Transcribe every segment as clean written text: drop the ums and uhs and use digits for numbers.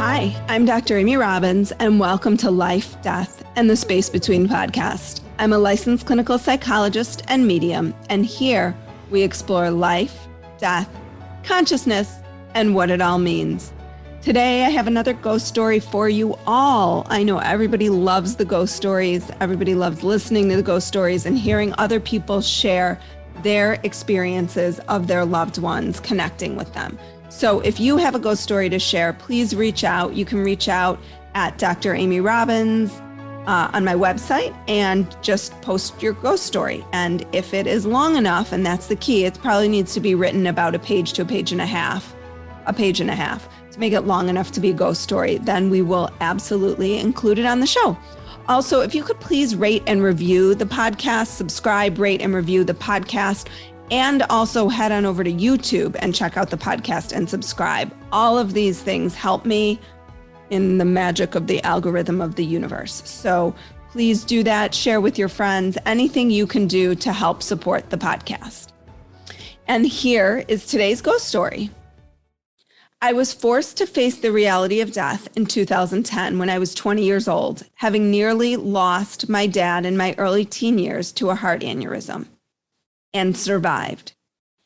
Hi, I'm Dr. Amy Robbins, and welcome to Life, Death, and the Space Between podcast. I'm a licensed clinical psychologist and medium, and here we explore life, death, consciousness, and what it all means. Today, I have another ghost story for you all. I know everybody loves the ghost stories. Everybody loves listening to the ghost stories and hearing other people share their experiences of their loved ones connecting with them. So if you have a ghost story to share, please reach out. You can reach out at Dr. Amy Robbins on my website and just post your ghost story. And if it is long enough, and that's the key, it probably needs to be written about a page to a page and a half to make it long enough to be a ghost story, then we will absolutely include it on the show. Also, if you could please rate and review the podcast, subscribe, rate and review the podcast, and also head on over to YouTube and check out the podcast and subscribe. All of these things help me in the magic of the algorithm of the universe. So please do that. Share with your friends, anything you can do to help support the podcast. And here is today's ghost story. I was forced to face the reality of death in 2010 when I was 20 years old, having nearly lost my dad in my early teen years to a heart aneurysm, and survived.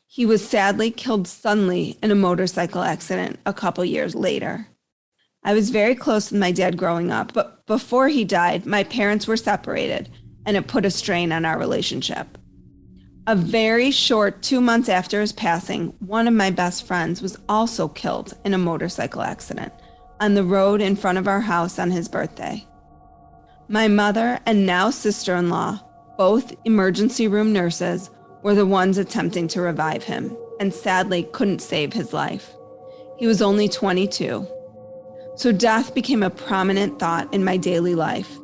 He was sadly killed suddenly in a motorcycle accident a couple years later. I was very close with my dad growing up, but before he died, my parents were separated, and it put a strain on our relationship. A very short 2 months after his passing, one of my best friends was also killed in a motorcycle accident on the road in front of our house on his birthday. My mother and now sister-in-law, both emergency room nurses, were the ones attempting to revive him and sadly couldn't save his life. He was only 22. So death became a prominent thought in my daily life.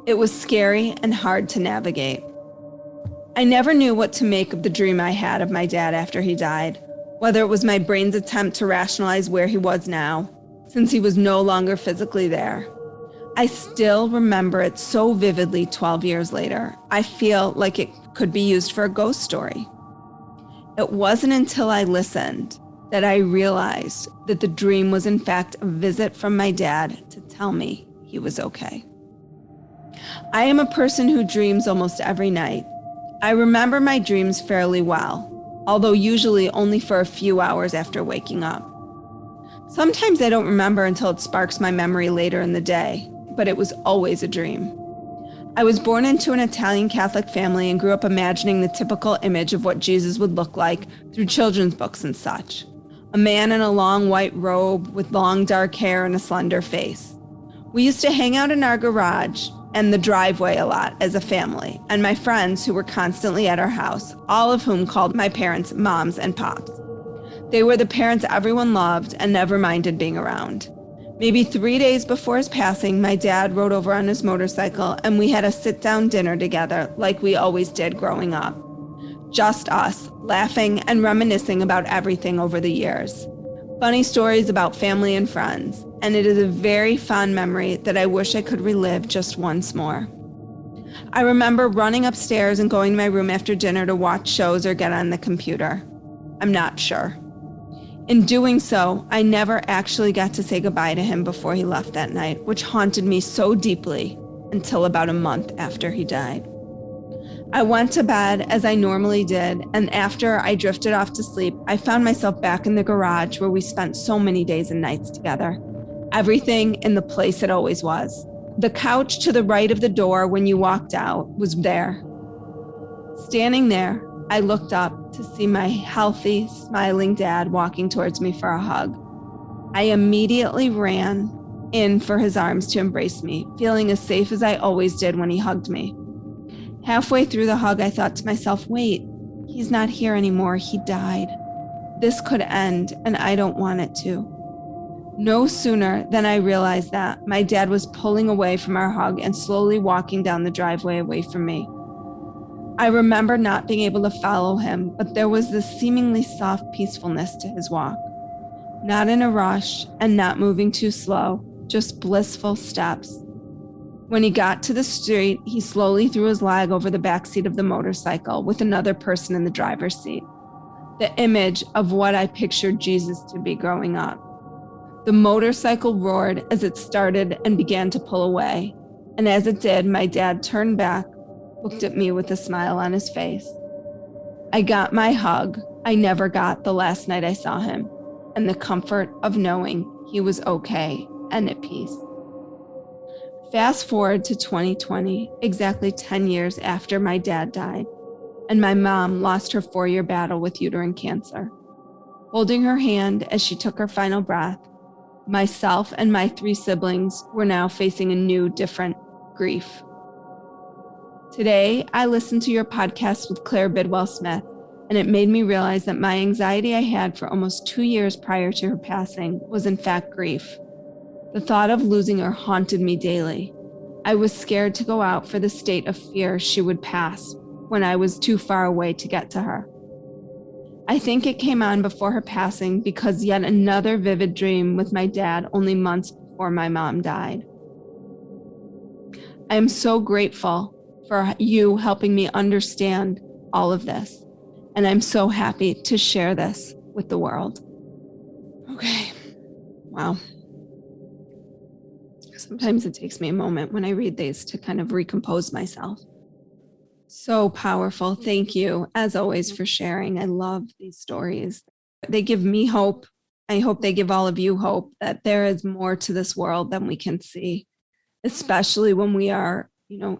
It was scary and hard to navigate. I never knew what to make of the dream I had of my dad after he died, whether it was my brain's attempt to rationalize where he was now, since he was no longer physically there. I still remember it so vividly 12 years later. I feel like it could be used for a ghost story. It wasn't until I listened that I realized that the dream was in fact a visit from my dad to tell me he was okay. I am a person who dreams almost every night. I remember my dreams fairly well, although usually only for a few hours after waking up. Sometimes I don't remember until it sparks my memory later in the day, but it was always a dream. I was born into an Italian Catholic family and grew up imagining the typical image of what Jesus would look like through children's books and such. A man in a long white robe with long dark hair and a slender face. We used to hang out in our garage and the driveway a lot as a family, and my friends who were constantly at our house, all of whom called my parents moms and pops. They were the parents everyone loved and never minded being around. Maybe 3 days before his passing, my dad rode over on his motorcycle and we had a sit-down dinner together like we always did growing up. Just us, laughing and reminiscing about everything over the years. Funny stories about family and friends, and it is a very fond memory that I wish I could relive just once more. I remember running upstairs and going to my room after dinner to watch shows or get on the computer. I'm not sure. In doing so, I never actually got to say goodbye to him before he left that night, which haunted me so deeply until about a month after he died. I went to bed as I normally did, and after I drifted off to sleep, I found myself back in the garage where we spent so many days and nights together. Everything in the place it always was. The couch to the right of the door when you walked out was there. Standing there, I looked up to see my healthy, smiling dad walking towards me for a hug. I immediately ran in for his arms to embrace me, feeling as safe as I always did when he hugged me. Halfway through the hug, I thought to myself, wait, he's not here anymore. He died. This could end, and I don't want it to. No sooner than I realized that, my dad was pulling away from our hug and slowly walking down the driveway away from me. I remember not being able to follow him, but there was this seemingly soft peacefulness to his walk. Not in a rush and not moving too slow, just blissful steps. When he got to the street, he slowly threw his leg over the back seat of the motorcycle with another person in the driver's seat. The image of what I pictured Jesus to be growing up. The motorcycle roared as it started and began to pull away. And as it did, my dad turned back, looked at me with a smile on his face. I got my hug I never got the last night I saw him, and the comfort of knowing he was okay and at peace. Fast forward to 2020, exactly 10 years after my dad died, and my mom lost her 4-year battle with uterine cancer. Holding her hand as she took her final breath, myself and my 3 siblings were now facing a new, different grief. Today, I listened to your podcast with Claire Bidwell-Smith, and it made me realize that my anxiety I had for almost 2 years prior to her passing was in fact grief. The thought of losing her haunted me daily. I was scared to go out for the state of fear she would pass when I was too far away to get to her. I think it came on before her passing because yet another vivid dream with my dad only months before my mom died. I am so grateful for you helping me understand all of this, and I'm so happy to share this with the world. Okay, wow. Sometimes it takes me a moment when I read these to kind of recompose myself. So powerful. Thank you, as always, for sharing. I love these stories. They give me hope. I hope they give all of you hope that there is more to this world than we can see, especially when we are,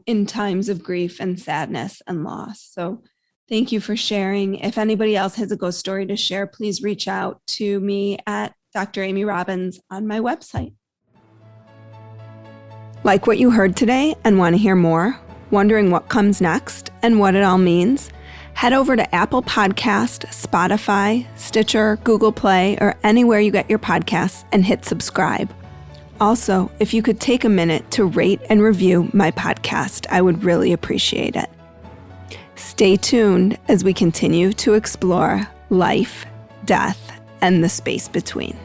in times of grief and sadness and loss. So thank you for sharing. If anybody else has a ghost story to share, please reach out to me at Dr. Amy Robbins on my website. Like what you heard today and want to hear more? Wondering what comes next and what it all means? Head over to Apple Podcast, Spotify, Stitcher, Google Play, or anywhere you get your podcasts and hit subscribe. Also, if you could take a minute to rate and review my podcast, I would really appreciate it. Stay tuned as we continue to explore life, death, and the space between.